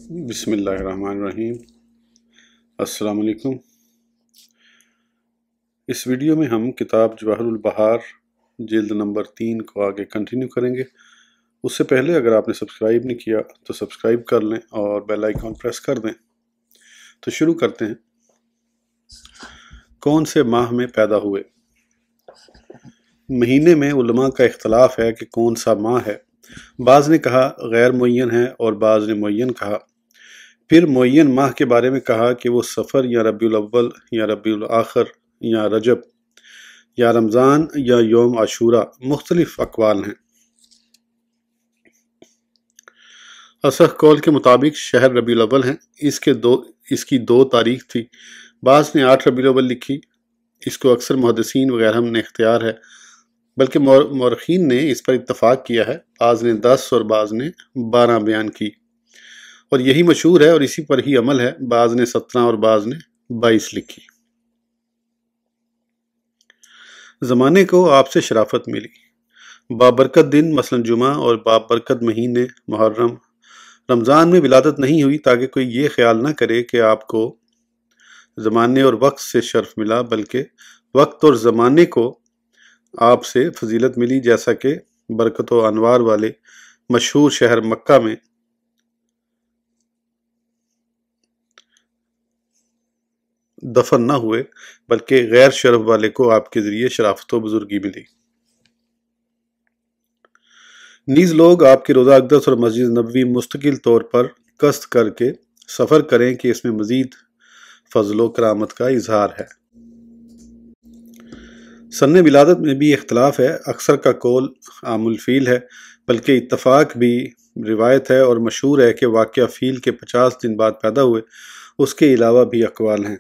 بسم اللہ الرحمن الرحیم۔ السلام علیکم۔ اس ویڈیو میں ہم کتاب جواہر البحار جلد نمبر 3 کو آگے کنٹینیو کریں گے۔ اس سے پہلے اگر آپ نے سبسکرائب نہیں کیا تو سبسکرائب کر لیں اور بیل آئیکن پریس کر دیں۔ تو شروع کرتے ہیں۔ کون سے ماہ میں پیدا ہوئے؟ مہینے میں علماء کا اختلاف ہے کہ کون سا ماہ ہے۔ بعض نے کہا غیر معین ہے اور بعض نے معین کہا۔ پھر معین ماہ کے بارے میں کہا کہ وہ صفر یا ربیع الاول یا ربیع الآخر یا رجب یا رمضان یا یوم عاشوراء، مختلف اقوال ہیں۔ اصح قول کے مطابق شہر ربیع الاول ہیں۔ اس کی 2 تاریخ تھی۔ بعض نے 8 ربیع الاول لکھی۔ اس کو اکثر محدثین وغیرہ نے اختیار ہے، بلکہ مورخین نے اس پر اتفاق کیا ہے۔ بعض نے 10 اور بعض نے 12 بیان کی، اور یہی مشہور ہے اور اسی پر ہی عمل ہے۔ بعض نے 17 اور بعض نے 22 لکھی۔ زمانے کو آپ سے شرافت ملی۔ بابرکت دن مثلا جمعہ اور بابرکت مہینے محرم رمضان میں ولادت نہیں ہوئی تاکہ کوئی یہ خیال نہ کرے کہ آپ کو زمانے اور وقت سے شرف ملا، بلکہ وقت اور زمانے کو آپ سے فضیلت ملی، جیسا کہ برکت و انوار والے مشہور شہر مکہ میں دفن نہ ہوئے، بلکہ غیر شرف والے کو آپ کے ذریعے شرافت و بزرگی ملی۔ نیز لوگ آپ کے روضہ اقدس اور مسجد نبوی مستقل طور پر قصد کر کے سفر کریں کہ اس میں مزید فضل و کرامت کا اظہار ہے۔ سن ولادت میں بھی اختلاف ہے۔ اکثر کا قول عام الفیل ہے، بلکہ اتفاق بھی روایت ہے اور مشہور ہے کہ واقعہ فیل کے 50 دن بعد پیدا ہوئے۔ اس کے علاوہ بھی اقوال ہیں۔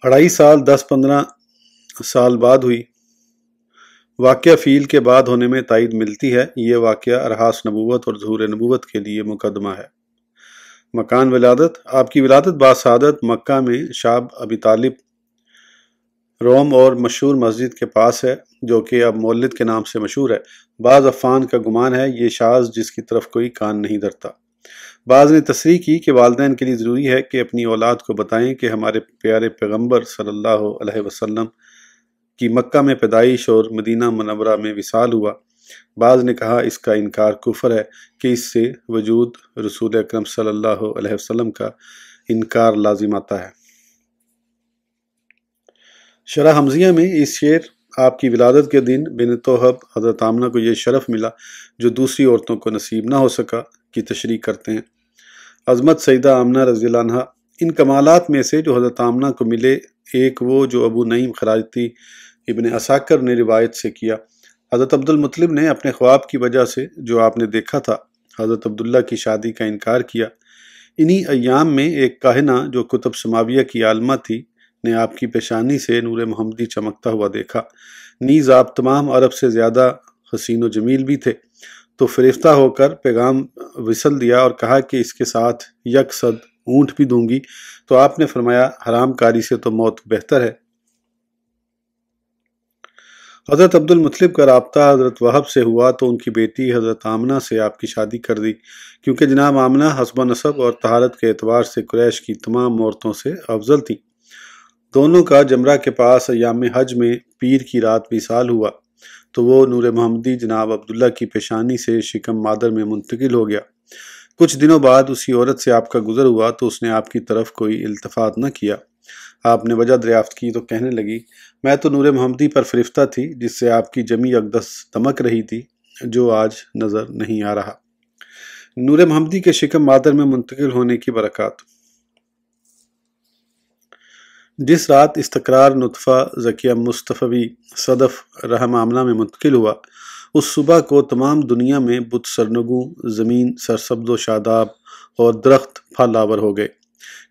2.5 سال 10-15 سال بعد ہوئی۔ واقعہ فیل کے بعد ہونے میں تائید ملتی ہے۔ یہ واقعہ ارحاس نبوت اور ظہور نبوت کے لیے مقدمہ ہے۔ مکان ولادت: آپ کی ولادت باسعادت مکہ میں شاب ابی طالب روم اور مشہور مسجد کے پاس ہے، جو کہ اب مولد کے نام سے مشہور ہے۔ بعض عفان کا گمان ہے یہ شاذ جس کی طرف کوئی کان نہیں دھرتا۔ بعض نے تصریح کی کہ والدین کے لیے ضروری ہے کہ اپنی اولاد کو بتائیں کہ ہمارے پیارے پیغمبر صلی اللہ علیہ وسلم کی مکہ میں پیدائش اور مدینہ منورہ میں وصال ہوا۔ بعض نے کہا اس کا انکار کفر ہے کہ اس سے وجود رسول اکرم صلی اللہ علیہ وسلم کا انکار لازم آتا ہے۔ شرح حمزیہ میں اس شعر آپ کی ولادت کے دن بنت وہب حضرت آمنہ کو یہ شرف ملا جو دوسری عورتوں کو نصیب نہ ہو سکا کی تشریح کرتے ہیں۔ عظمت سیدہ آمنہ رضی اللہ عنہا: ان کمالات میں سے جو حضرت آمنہ کو ملے، ایک وہ جو ابو نعیم خراجتی ابن عساکر نے روایت سے کیا۔ حضرت عبد المطلب نے اپنے خواب کی وجہ سے جو آپ نے دیکھا تھا حضرت عبداللہ کی شادی کا انکار کیا۔ انہی ایام میں ایک کاہنہ جو کتب سماویہ کی عالمہ تھی نے آپ کی پیشانی سے نور محمدی چمکتا ہوا دیکھا۔ نیز آپ تمام عرب سے زیادہ حسین و جمیل بھی تھے، تو فرشتہ ہو کر پیغام وصل دیا اور کہا کہ اس کے ساتھ 100 اونٹ بھی دوں گی، تو آپ نے فرمایا حرام کاری سے تو موت بہتر ہے۔ حضرت عبد المطلب کا رابطہ حضرت وہب سے ہوا تو ان کی بیٹی حضرت آمنہ سے آپ کی شادی کر دی، کیونکہ جناب آمنہ حسب نسب اور طہارت کے اعتبار سے قریش کی تمام عورتوں سے افضل تھیں۔ دونوں کا جمرہ کے پاس ایام حج میں پیر کی رات وصال ہوا، تو وہ نور محمدی جناب عبداللہ کی پیشانی سے شکم مادر میں منتقل ہو گیا۔ کچھ دنوں بعد اسی عورت سے آپ کا گزر ہوا تو اس نے آپ کی طرف کوئی التفات نہ کیا۔ آپ نے وجہ دریافت کی تو کہنے لگی، میں تو نور محمدی پر فرفتہ تھی جس سے آپ کی جمی اقدس دمک رہی تھی، جو آج نظر نہیں آ رہا۔ نور محمدی کے شکم مادر میں منتقل ہونے کی برکات: جس رات استقرار نطفہ زکیہ مصطفی صدف رحم آمنہ میں منتقل ہوا، اس صبح کو تمام دنیا میں بت سرنگوں، زمین سرسبز و شاداب اور درخت پھل آور ہو گئے۔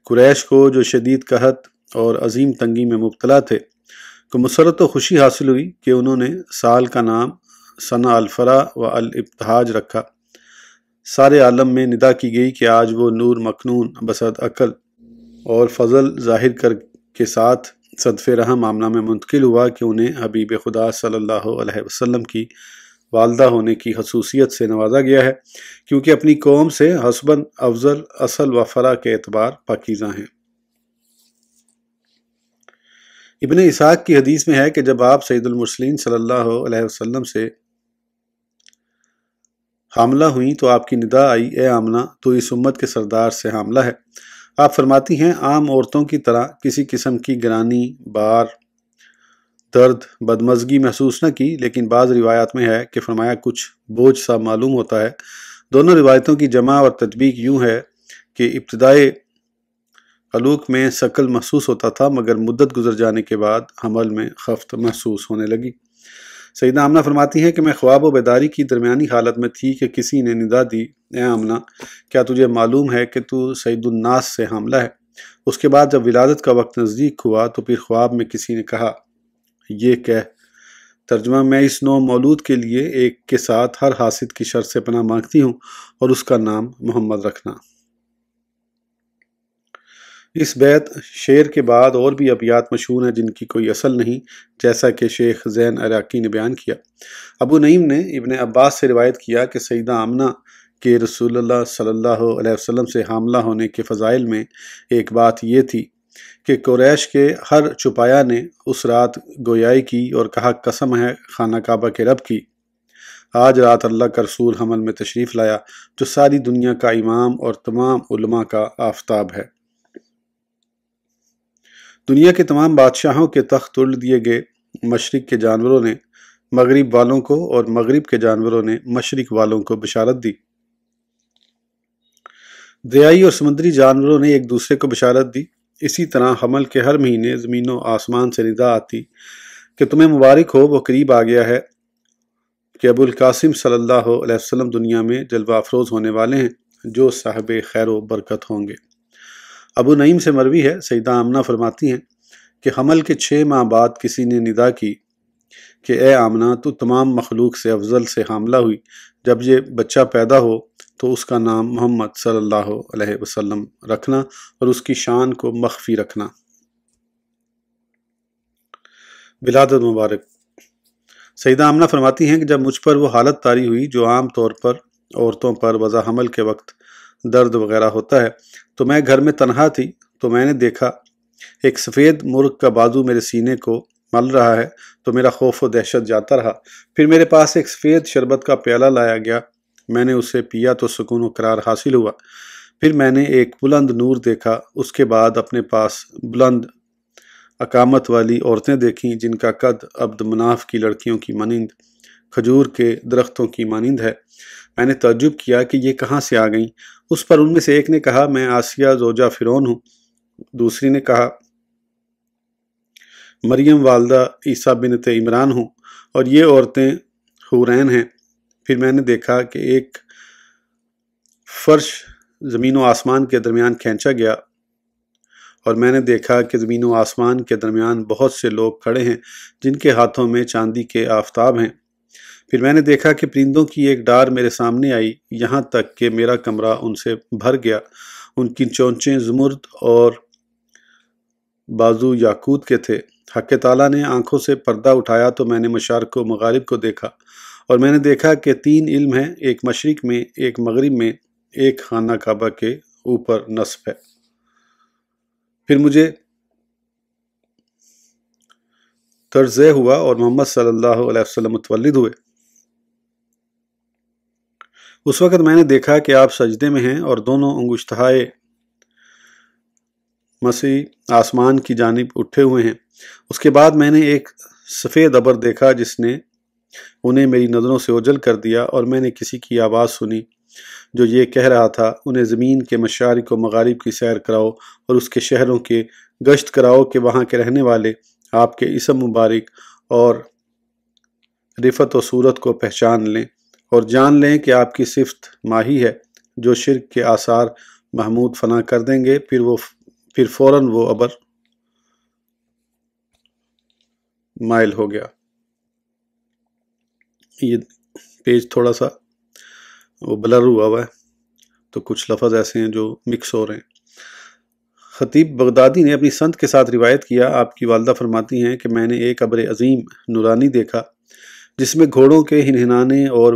قریش کو جو شدید قحط اور عظیم تنگی میں مبتلا تھے کو مسرت و خوشی حاصل ہوئی کہ انہوں نے سال کا نام سنہ الفرح و الابتہاج رکھا۔ سارے عالم میں ندا کی گئی کہ آج وہ نور مکنون بصد عقل اور فضل ظاہر کر کے ساتھ صدف رحم آمنہ میں منتقل ہوا کہ انہیں حبیب خدا صلی اللہ علیہ وسلم کی والدہ ہونے کی خصوصیت سے نوازا گیا ہے، کیونکہ اپنی قوم سے حسباً افضل اصل و فرع کے اعتبار پاکیزہ ہیں۔ ابن اسحاق کی حدیث میں ہے کہ جب آپ سید المرسلین صلی اللہ علیہ وسلم سے حاملہ ہوئیں تو آپ کی ندا آئی، اے آمنہ تو اس امت کے سردار سے حاملہ ہے۔ آپ فرماتی ہیں عام عورتوں کی طرح کسی قسم کی گرانی، بار، درد، بدمزگی محسوس نہ کی، لیکن بعض روایات میں ہے کہ فرمایا کچھ بوجھ سا معلوم ہوتا ہے۔ دونوں روایتوں کی جمع اور تطبیق یوں ہے کہ ابتدائے حلوق میں ثقل محسوس ہوتا تھا، مگر مدت گزر جانے کے بعد حمل میں خفت محسوس ہونے لگی۔ سیدہ آمنہ فرماتی ہیں کہ میں خواب و بیداری کی درمیانی حالت میں تھی کہ کسی نے ندا دی، اے آمنہ کیا تجھے معلوم ہے کہ تو سید الناس سے حاملہ ہے؟ اس کے بعد جب ولادت کا وقت نزدیک ہوا تو پھر خواب میں کسی نے کہا، یہ کہہ، ترجمہ میں اس نو مولود کے لیے ایک کے ساتھ ہر حاسد کی شر سے پناہ مانگتی ہوں اور اس کا نام محمد رکھنا۔ اس بیت شعر کے بعد اور بھی ابیات مشہور ہیں جن کی کوئی اصل نہیں، جیسا کہ شیخ زین عراقی نے بیان کیا۔ ابو نعیم نے ابن عباس سے روایت کیا کہ سیدہ آمنہ کے رسول اللہ صلی اللہ علیہ وسلم سے حاملہ ہونے کے فضائل میں ایک بات یہ تھی کہ قریش کے ہر چپایا نے اس رات گویائی کی اور کہا، قسم ہے خانہ کعبہ کے رب کی، آج رات اللہ کا رسول حمل میں تشریف لایا جو ساری دنیا کا امام اور تمام علماء کا آفتاب ہے۔ دنیا کے تمام بادشاہوں کے تخت الٹ دیے گئے، مشرق کے جانوروں نے مغرب والوں کو اور مغرب کے جانوروں نے مشرق والوں کو بشارت دی۔ دریائی اور سمندری جانوروں نے ایک دوسرے کو بشارت دی۔ اسی طرح حمل کے ہر مہینے زمین و آسمان سے ندا آتی کہ تمہیں مبارک ہو، وہ قریب آ گیا ہے کہ ابو القاسم صلی اللہ علیہ وسلم دنیا میں جلوہ افروز ہونے والے ہیں جو صاحب خیر و برکت ہوں گے۔ ابو نعیم سے مروی ہے، سیدہ آمنہ فرماتی ہیں کہ حمل کے 6 ماہ بعد کسی نے ندا کی کہ اے آمنہ تو تمام مخلوق سے افضل سے حاملہ ہوئی، جب یہ بچہ پیدا ہو تو اس کا نام محمد صلی اللہ علیہ وسلم رکھنا اور اس کی شان کو مخفی رکھنا۔ ولادت مبارک۔ سیدہ آمنہ فرماتی ہیں کہ جب مجھ پر وہ حالت طاری ہوئی جو عام طور پر عورتوں پر وضع حمل کے وقت درد وغیرہ ہوتا ہے، تو میں گھر میں تنہا تھی، تو میں نے دیکھا ایک سفید مرغ کا بازو میرے سینے کو مل رہا ہے، تو میرا خوف و دہشت جاتا رہا۔ پھر میرے پاس ایک سفید شربت کا پیالہ لایا گیا، میں نے اسے پیا تو سکون و قرار حاصل ہوا۔ پھر میں نے ایک بلند نور دیکھا، اس کے بعد اپنے پاس بلند اقامت والی عورتیں دیکھیں جن کا قد عبد مناف کی لڑکیوں کی مانند کھجور کے درختوں کی مانند ہے۔ میں نے تعجب کیا کہ یہ کہاں سے آ گئیں۔ اس پر ان میں سے ایک نے کہا، میں آسیہ زوجہ فرعون ہوں۔ دوسری نے کہا، مریم والدہ عیسیٰ بنت عمران ہوں، اور یہ عورتیں حورین ہیں۔ پھر میں نے دیکھا کہ ایک فرش زمین و آسمان کے درمیان کھینچا گیا، اور میں نے دیکھا کہ زمین و آسمان کے درمیان بہت سے لوگ کھڑے ہیں جن کے ہاتھوں میں چاندی کے آفتاب ہیں۔ پھر میں نے دیکھا کہ پرندوں کی ایک ڈار میرے سامنے آئی، یہاں تک کہ میرا کمرہ ان سے بھر گیا۔ ان کی چونچیں زمرد اور بازو یاقوت کے تھے۔ حق تعالیٰ نے آنکھوں سے پردہ اٹھایا تو میں نے مشارق و مغارب کو دیکھا، اور میں نے دیکھا کہ 3 علم ہیں، ایک مشرق میں، ایک مغرب میں، ایک خانہ کعبہ کے اوپر نصب ہے۔ پھر مجھے ترضع ہوا اور محمد صلی اللہ علیہ وسلم متولد ہوئے۔ اس وقت میں نے دیکھا کہ آپ سجدے میں ہیں اور دونوں انگشتہائے مسیح آسمان کی جانب اٹھے ہوئے ہیں۔ اس کے بعد میں نے ایک سفید ابر دیکھا جس نے انہیں میری نظروں سے اوجھل کر دیا، اور میں نے کسی کی آواز سنی جو یہ کہہ رہا تھا، انہیں زمین کے مشارق و مغارب کی سیر کراؤ اور اس کے شہروں کے گشت کراؤ کہ وہاں کے رہنے والے آپ کے اسم مبارک اور رفت و صورت کو پہچان لیں اور جان لیں کہ آپ کی صفت ماہی ہے جو شرک کے آثار محمود فنا کر دیں گے۔ پھر فوراً وہ ابر مائل ہو گیا۔ یہ پیج تھوڑا سا وہ بلر ہوا ہے تو کچھ لفظ ایسے ہیں جو مکس ہو رہے ہیں۔ خطیب بغدادی نے اپنی سند کے ساتھ روایت کیا، آپ کی والدہ فرماتی ہیں کہ میں نے ایک ابر عظیم نورانی دیکھا، جس میں گھوڑوں کے ہنہنانے اور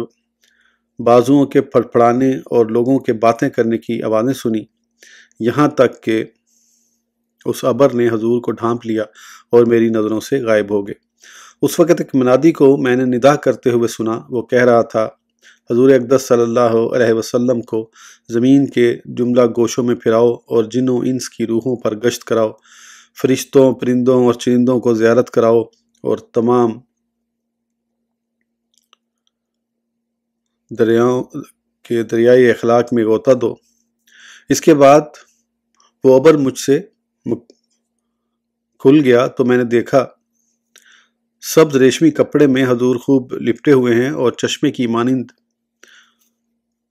بازوؤں کے پھڑپھڑانے اور لوگوں کے باتیں کرنے کی آوازیں سنی، یہاں تک کہ اس ابر نے حضور کو ڈھانپ لیا اور میری نظروں سے غائب ہو گئے۔ اس وقت ایک منادی کو میں نے ندا کرتے ہوئے سنا، وہ کہہ رہا تھا، حضور اقدس صلی اللہ علیہ وسلم کو زمین کے جملہ گوشوں میں پھراؤ اور جن و انس کی روحوں پر گشت کراؤ، فرشتوں، پرندوں اور چرندوں کو زیارت کراؤ اور تمام دریاؤں کے دریائے اخلاق میں غوطہ دو۔ اس کے بعد وہ ابر مجھ سے کھل گیا تو میں نے دیکھا سبز ریشمی کپڑے میں حضور خوب لپٹے ہوئے ہیں اور چشمے کی مانند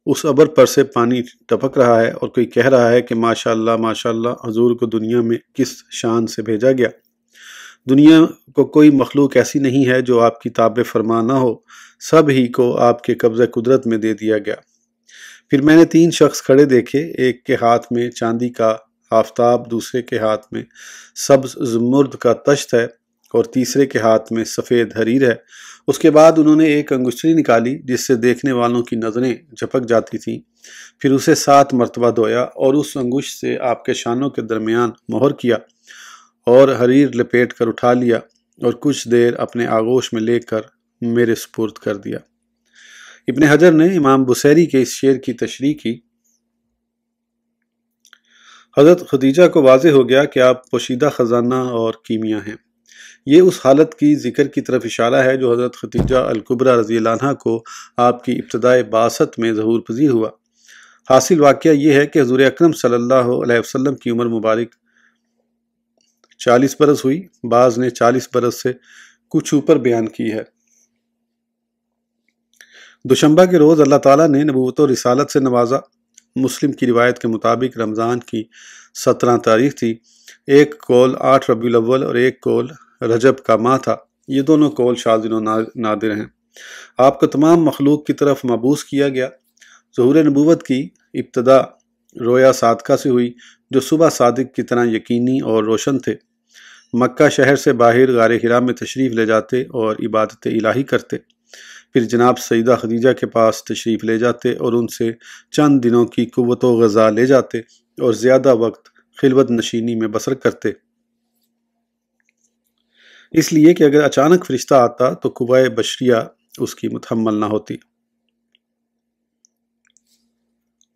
اس ابر پر سے پانی ٹپک رہا ہے اور کوئی کہہ رہا ہے کہ ماشاءاللہ ماشاءاللہ، حضور کو دنیا میں کس شان سے بھیجا گیا۔ دنیا کو کوئی مخلوق ایسی نہیں ہے جو آپ کی تابع فرما نہ ہو، سب ہی کو آپ کے قبضہ قدرت میں دے دیا گیا۔ پھر میں نے 3 شخص کھڑے دیکھے، ایک کے ہاتھ میں چاندی کا آفتاب، دوسرے کے ہاتھ میں سبز زمرد کا تشت ہے اور تیسرے کے ہاتھ میں سفید حریر ہے۔ اس کے بعد انہوں نے ایک انگشتری نکالی جس سے دیکھنے والوں کی نظریں جھپک جاتی تھیں، پھر اسے 7 مرتبہ دھویا اور اس انگشت سے آپ کے شانوں کے درمیان مہر کیا اور حریر لپیٹ کر اٹھا لیا اور کچھ دیر اپنے آغوش میں لے کر میرے سپرد کر دیا۔ ابن حجر نے امام بصیری کے اس شعر کی تشریح کی۔ حضرت خدیجہ کو واضح ہو گیا کہ آپ پوشیدہ خزانہ اور کیمیا ہیں۔ یہ اس حالت کی ذکر کی طرف اشارہ ہے جو حضرت خدیجہ الکبریٰ رضی اللہ عنہا کو آپ کی ابتدائے بعثت میں ظہور پذیر ہوا۔ حاصل واقعہ یہ ہے کہ حضور اکرم صلی اللہ علیہ وسلم کی عمر مبارک 40 برس ہوئی، بعض نے 40 برس سے کچھ اوپر بیان کی ہے۔ دوشنبہ کے روز اللہ تعالیٰ نے نبوت و رسالت سے نوازا۔ مسلم کی روایت کے مطابق رمضان کی 17 تاریخ تھی۔ ایک قول 8 ربیع الاول اور ایک قول رجب کا ماہ تھا۔ یہ دونوں قول شاذ و نادر ہیں۔ آپ کو تمام مخلوق کی طرف مبعوث کیا گیا۔ ظہور نبوت کی ابتدا رویا صادقہ سے ہوئی جو صبح صادق کی طرح یقینی اور روشن تھے۔ مکہ شہر سے باہر غار حرا میں تشریف لے جاتے اور عبادت الہی کرتے، پھر جناب سیدہ خدیجہ کے پاس تشریف لے جاتے اور ان سے چند دنوں کی قوت و غذا لے جاتے اور زیادہ وقت خلوت نشینی میں بسر کرتے، اس لیے کہ اگر اچانک فرشتہ آتا تو قوائے بشریہ اس کی متحمل نہ ہوتی۔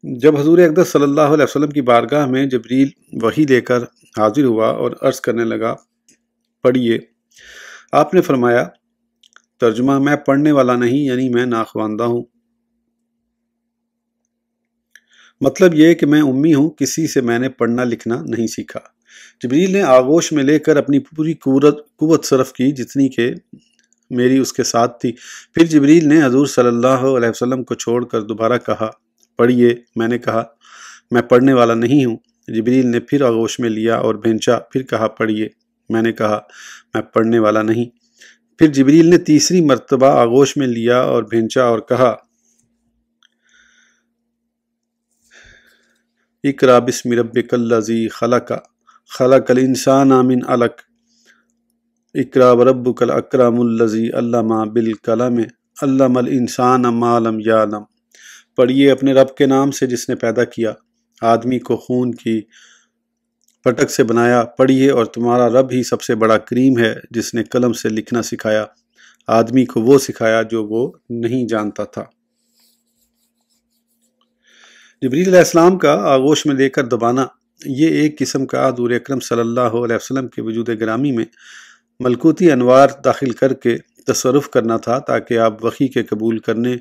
جب حضور اقدس صلی اللہ علیہ وسلم کی بارگاہ میں جبریل وحی لے کر حاضر ہوا اور عرض کرنے لگا، پڑھیے، آپ نے فرمایا، ترجمہ، میں پڑھنے والا نہیں، یعنی میں ناخواندہ ہوں۔ مطلب یہ کہ میں امی ہوں، کسی سے میں نے پڑھنا لکھنا نہیں سیکھا۔ جبریل نے آغوش میں لے کر اپنی پوری قوت صرف کی جتنی کہ میری اس کے ساتھ تھی۔ پھر جبریل نے حضور صلی اللہ علیہ وسلم کو چھوڑ کر دوبارہ کہا، پڑھیے۔ میں نے کہا، میں پڑھنے والا نہیں ہوں۔ جبریل نے پھر آغوش میں لیا اور بھینچا، پھر کہا، پڑھیے۔ میں نے کہا، میں پڑھنے والا نہیں۔ پھر جبریل نے تیسری مرتبہ آغوش میں لیا اور بھینچا اور کہا، اقرأ بسم ربک الذی خلق، خلق الانسان من علق، اقرأ وربک الاکرم الذی علم بالقلم، علم الانسان ما لم یعلم۔ پڑھیے اپنے رب کے نام سے جس نے پیدا کیا، آدمی کو خون کی پٹک سے بنایا۔ پڑھیے، اور تمہارا رب ہی سب سے بڑا کریم ہے جس نے قلم سے لکھنا سکھایا، آدمی کو وہ سکھایا جو وہ نہیں جانتا تھا۔ جبریل علیہ السلام کا آغوش میں لے کر دبانا یہ ایک قسم کا حضور اکرم صلی اللہ علیہ وسلم کے وجود گرامی میں ملکوتی انوار داخل کر کے تصرف کرنا تھا تاکہ آپ وحی کے قبول کرنے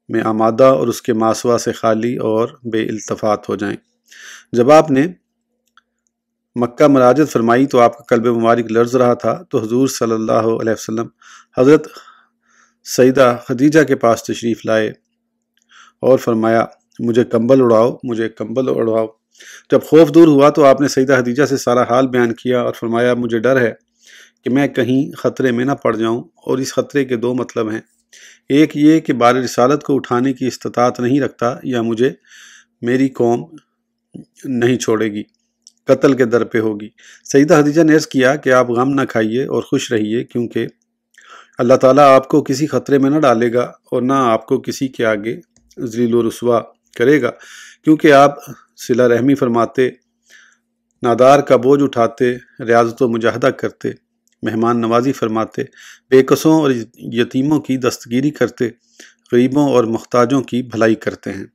میں آمادہ اور اس کے ماسوا سے خالی اور بے التفات ہو جائیں۔ جب آپ نے مکہ مراجت فرمائی تو آپ کا قلب مبارک لرز رہا تھا، تو حضور صلی اللہ علیہ وسلم حضرت سیدہ خدیجہ کے پاس تشریف لائے اور فرمایا، مجھے کمبل اڑاؤ، مجھے کمبل اڑاؤ۔ جب خوف دور ہوا تو آپ نے سیدہ خدیجہ سے سارا حال بیان کیا اور فرمایا، مجھے ڈر ہے کہ میں کہیں خطرے میں نہ پڑ جاؤں، اور اس خطرے کے 2 مطلب ہیں، ایک یہ کہ بار رسالت کو اٹھانے کی استطاعت نہیں رکھتا، یا مجھے میری قوم نہیں چھوڑے گی، قتل کے در پہ ہوگی۔ سیدہ خدیجہ نے عرض کیا کہ آپ غم نہ کھائیے اور خوش رہیے، کیونکہ اللہ تعالیٰ آپ کو کسی خطرے میں نہ ڈالے گا اور نہ آپ کو کسی کے آگے ذلیل و رسوا کرے گا، کیونکہ آپ صلہ رحمی فرماتے، نادار کا بوجھ اٹھاتے، ریاضت و مجاہدہ کرتے، مہمان نوازی فرماتے، بے کسوں اور یتیموں کی دستگیری کرتے، غریبوں اور محتاجوں کی بھلائی کرتے ہیں۔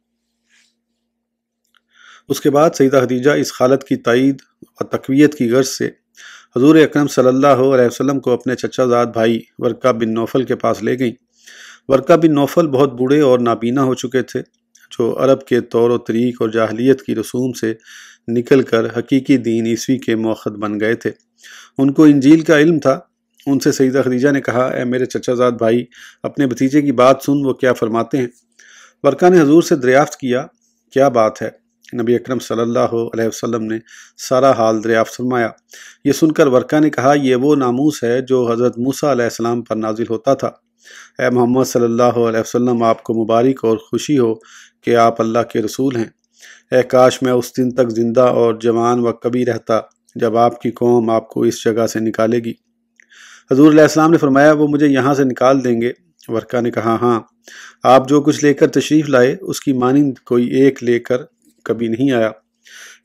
اس کے بعد سیدہ خدیجہ اس حالت کی تائید و تقویت کی غرض سے حضور اکرم صلی اللہ علیہ وسلم کو اپنے چچا زاد بھائی ورقہ بن نوفل کے پاس لے گئیں۔ ورقہ بن نوفل بہت بوڑھے اور نابینا ہو چکے تھے، جو عرب کے طور و طریق اور جاہلیت کی رسوم سے نکل کر حقیقی دین عیسوی کے موخد بن گئے تھے۔ ان کو انجیل کا علم تھا۔ ان سے سیدہ خدیجہ نے کہا، اے میرے چچا زاد بھائی، اپنے بھتیجے کی بات سن، وہ کیا فرماتے ہیں۔ ورقہ نے حضور سے دریافت کیا، کیا بات ہے؟ نبی اکرم صلی اللہ علیہ وسلم نے سارا حال دریافت فرمایا۔ یہ سن کر ورقہ نے کہا، یہ وہ ناموس ہے جو حضرت موسیٰ علیہ السلام پر نازل ہوتا تھا۔ اے محمد صلی اللہ علیہ وسلم، آپ کو مبارک اور خوشی ہو کہ آپ اللہ کے رسول ہیں۔ اے کاش میں اس دن تک زندہ اور جوان و کبھی رہتا جب آپ کی قوم آپ کو اس جگہ سے نکالے گی۔ حضور علیہ السلام نے فرمایا، وہ مجھے یہاں سے نکال دیں گے؟ ورقہ نے کہا، ہاں، آپ جو کچھ لے کر تشریف لائے اس کی مانند کوئی ایک لے کر کبھی نہیں آیا۔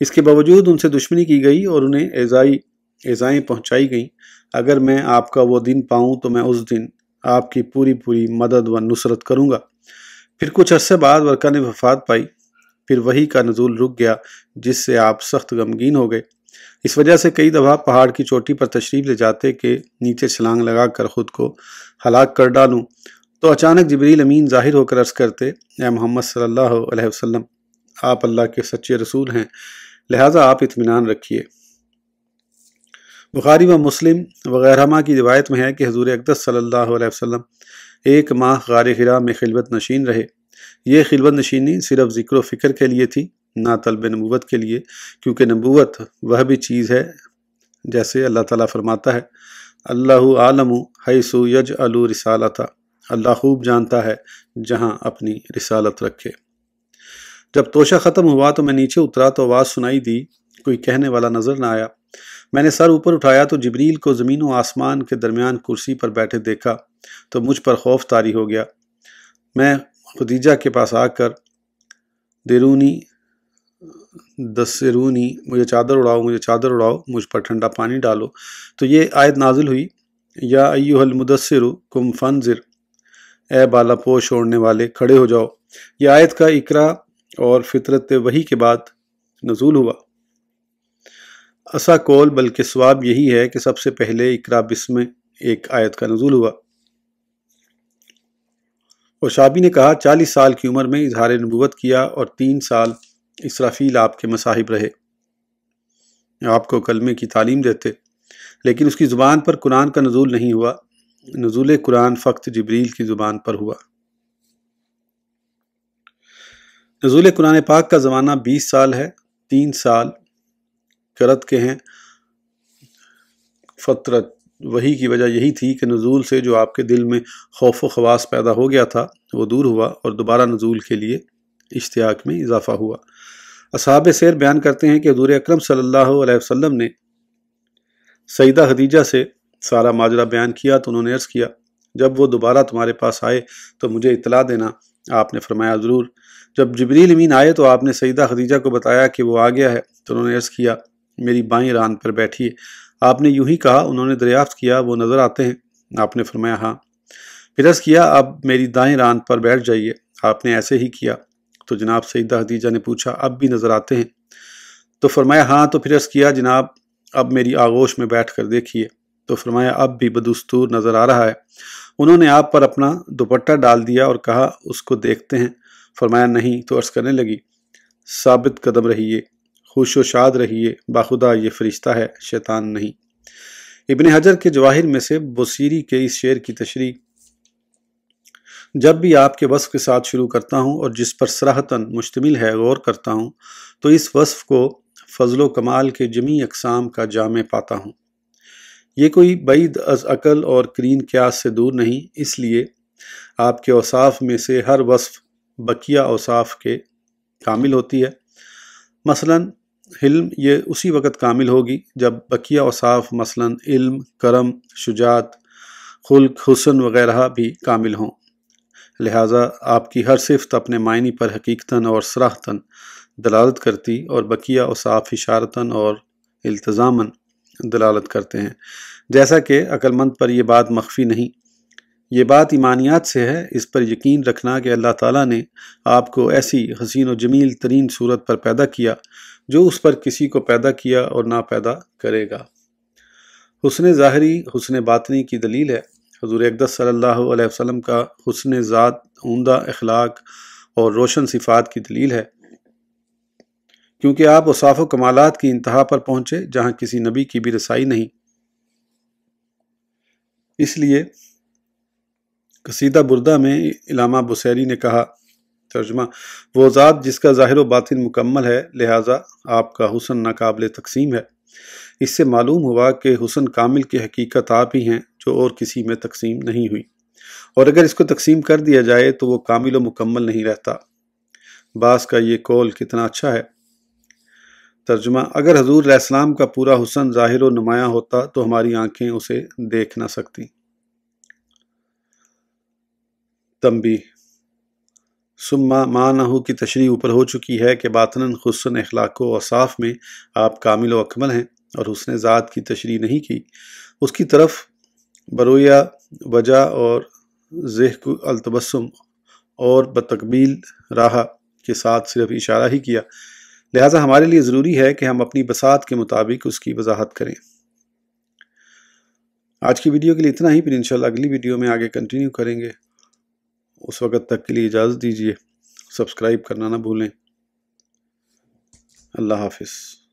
اس کے باوجود ان سے دشمنی کی گئی اور انہیں ایذائیں پہنچائی گئیں۔ اگر میں آپ کا وہ دن پاؤں تو میں اس دن آپ کی پوری مدد و نصرت کروں گا۔ پھر کچھ عرصے بعد ورقہ نے وفات پائی۔ پھر وحی کا نزول رک گیا، جس سے آپ سخت غمگین ہو گئے۔ اس وجہ سے کئی دفعہ پہاڑ کی چوٹی پر تشریف لے جاتے کہ نیچے چھلانگ لگا کر خود کو ہلاک کر ڈالوں، تو اچانک جبریل امین ظاہر ہو کر عرض کرتے، اے محمد صلی اللہ علیہ وسلم، آپ اللہ کے سچے رسول ہیں، لہٰذا آپ اطمینان رکھیے۔ بخاری و مسلم وغیرہ کی روایت میں ہے کہ حضور اقدس صلی اللہ علیہ وسلم 1 ماہ غار حرا میں خلوت نشین رہے۔ یہ خلوت نشینی صرف ذکر و فکر کے لیے تھی، نہ طلب نبوت کے لیے، کیونکہ نبوت وہ بھی چیز ہے جیسے اللہ تعالیٰ فرماتا ہے، اللہ عالم حیث یجعل رسالتہ، اللہ خوب جانتا ہے جہاں اپنی رسالت رکھے۔ جب توشہ ختم ہوا تو میں نیچے اترا تو آواز سنائی دی، کوئی کہنے والا نظر نہ آیا۔ میں نے سر اوپر اٹھایا تو جبریل کو زمین و آسمان کے درمیان کرسی پر بیٹھے دیکھا تو مجھ پر خوف طاری ہو گیا۔ میں خدیجہ کے پاس آ کر دسرونی، مجھے چادر اڑاؤ، مجھ پر ٹھنڈا پانی ڈالو، تو یہ آیت نازل ہوئی، یا ایھا المدثر قم فانذر، اے بالا پوش اوڑھنے والے کھڑے ہو جاؤ۔ یہ آیت کا اقرا اور فطرت وحی کے بعد نزول ہوا۔ ایسا قول بلکہ صواب یہی ہے کہ سب سے پہلے اقرا بسم ایک آیت کا نزول ہوا۔ اور شعبی نے کہا 40 سال کی عمر میں اظہار نبوت کیا اور 3 سال اسرافیل آپ کے مصاحب رہے، آپ کو کلمے کی تعلیم دیتے، لیکن اس کی زبان پر قرآن کا نزول نہیں ہوا۔ نزول قرآن فقط جبریل کی زبان پر ہوا۔ نزول قرآن پاک کا زمانہ 20 سال ہے، 3 سال کرت کے ہیں۔ فترت وحی کی وجہ یہی تھی کہ نزول سے جو آپ کے دل میں خوف و خواص پیدا ہو گیا تھا وہ دور ہوا اور دوبارہ نزول کے لیے اشتیاق میں اضافہ ہوا۔ اصحاب سیر بیان کرتے ہیں کہ حضور اکرم صلی اللہ علیہ وسلم نے سیدہ خدیجہ سے سارا ماجرا بیان کیا تو انہوں نے عرض کیا، جب وہ دوبارہ تمہارے پاس آئے تو مجھے اطلاع دینا۔ آپ نے فرمایا، ضرور۔ جب جبریل امین آئے تو آپ نے سیدہ خدیجہ کو بتایا کہ وہ آ گیا ہے تو انہوں نے عرض کیا، میری بائیں ران پر بیٹھیے۔ آپ نے یوں ہی کہا۔ انہوں نے دریافت کیا، وہ نظر آتے ہیں؟ آپ نے فرمایا، ہاں۔ پھر عرض کیا، اب میری دائیں ران پر بیٹھ جائیے۔ آپ نے ایسے ہی کیا۔ تو جناب سیدہ خدیجہ نے پوچھا، اب بھی نظر آتے ہیں؟ تو فرمایا، ہاں۔ تو پھر عرض کیا، جناب اب میری آغوش میں بیٹھ کر دیکھیے۔ تو فرمایا، اب بھی بدستور نظر آ رہا ہے۔ انہوں نے آپ پر اپنا دوپٹہ ڈال دیا اور کہا، اس کو دیکھتے ہیں؟ فرمایا، نہیں۔ تو عرض کرنے لگی، ثابت قدم رہیے، خوش و شاد رہیے، باخدا یہ فرشتہ ہے، شیطان نہیں۔ ابن حجر کے جواہر میں سے بصیری کے اس شعر کی تشریح، جب بھی آپ کے وصف کے ساتھ شروع کرتا ہوں اور جس پر صراحتاً مشتمل ہے غور کرتا ہوں تو اس وصف کو فضل و کمال کے جمیع اقسام کا جامع پاتا ہوں۔ یہ کوئی بعید از عقل اور قرین قیاس سے دور نہیں، اس لیے آپ کے اوصاف میں سے ہر وصف بقیہ اوصاف کے کامل ہوتی ہے۔ مثلاً حلم یہ اسی وقت کامل ہوگی جب بقیہ اوصاف مثلاً علم، کرم، شجاعت، خلق، حسن وغیرہ بھی کامل ہوں۔ لہٰذا آپ کی ہر صفت اپنے معنی پر حقیقتاً اور صراحتاً دلالت کرتی اور بقیہ اوصاف اشارتاً اور التزاماً دلالت کرتے ہیں۔ جیسا کہ عقل مند پر یہ بات مخفی نہیں، یہ بات ایمانیات سے ہے، اس پر یقین رکھنا کہ اللہ تعالیٰ نے آپ کو ایسی حسین و جمیل ترین صورت پر پیدا کیا جو اس پر کسی کو پیدا کیا اور نہ پیدا کرے گا۔ حسن ظاہری حسن باطنی کی دلیل ہے۔ حضور اقدس صلی اللہ علیہ وسلم کا حسن ذات عمدہ اخلاق اور روشن صفات کی دلیل ہے، کیونکہ آپ اوصاف و کمالات کی انتہا پر پہنچے جہاں کسی نبی کی بھی رسائی نہیں۔ اس لیے قصیدہ بردہ میں علامہ بصیری نے کہا، ترجمہ: وہ ذات جس کا ظاہر و باطن مکمل ہے، لہٰذا آپ کا حسن ناقابل تقسیم ہے۔ اس سے معلوم ہوا کہ حسن کامل کی حقیقت آپ ہی ہیں جو اور کسی میں تقسیم نہیں ہوئی، اور اگر اس کو تقسیم کر دیا جائے تو وہ کامل و مکمل نہیں رہتا۔ بعض کا یہ قول کتنا اچھا ہے۔ ترجمہ: اگر حضور علیہ السلام کا پورا حسن ظاہر و نمایاں ہوتا تو ہماری آنکھیں اسے دیکھ نہ سکتی۔ تنبیہ: ثم معنہ کی تشریح اوپر ہو چکی ہے کہ باطناً حسن اخلاق و اوصاف میں آپ کامل و اکمل ہیں، اور حسن ذات کی تشریح نہیں کی، اس کی طرف برویہ وجہ اور ضحک التبسم اور بتقبیل راہ کے ساتھ صرف اشارہ ہی کیا۔ لہٰذا ہمارے لیے ضروری ہے کہ ہم اپنی بساط کے مطابق اس کی وضاحت کریں۔ آج کی ویڈیو کے لیے اتنا ہی، پھر انشاءاللہ اگلی ویڈیو میں آگے کنٹینیو کریں گے۔ اس وقت تک کے لیے اجازت دیجیے، سبسکرائب کرنا نہ بھولیں۔ اللہ حافظ۔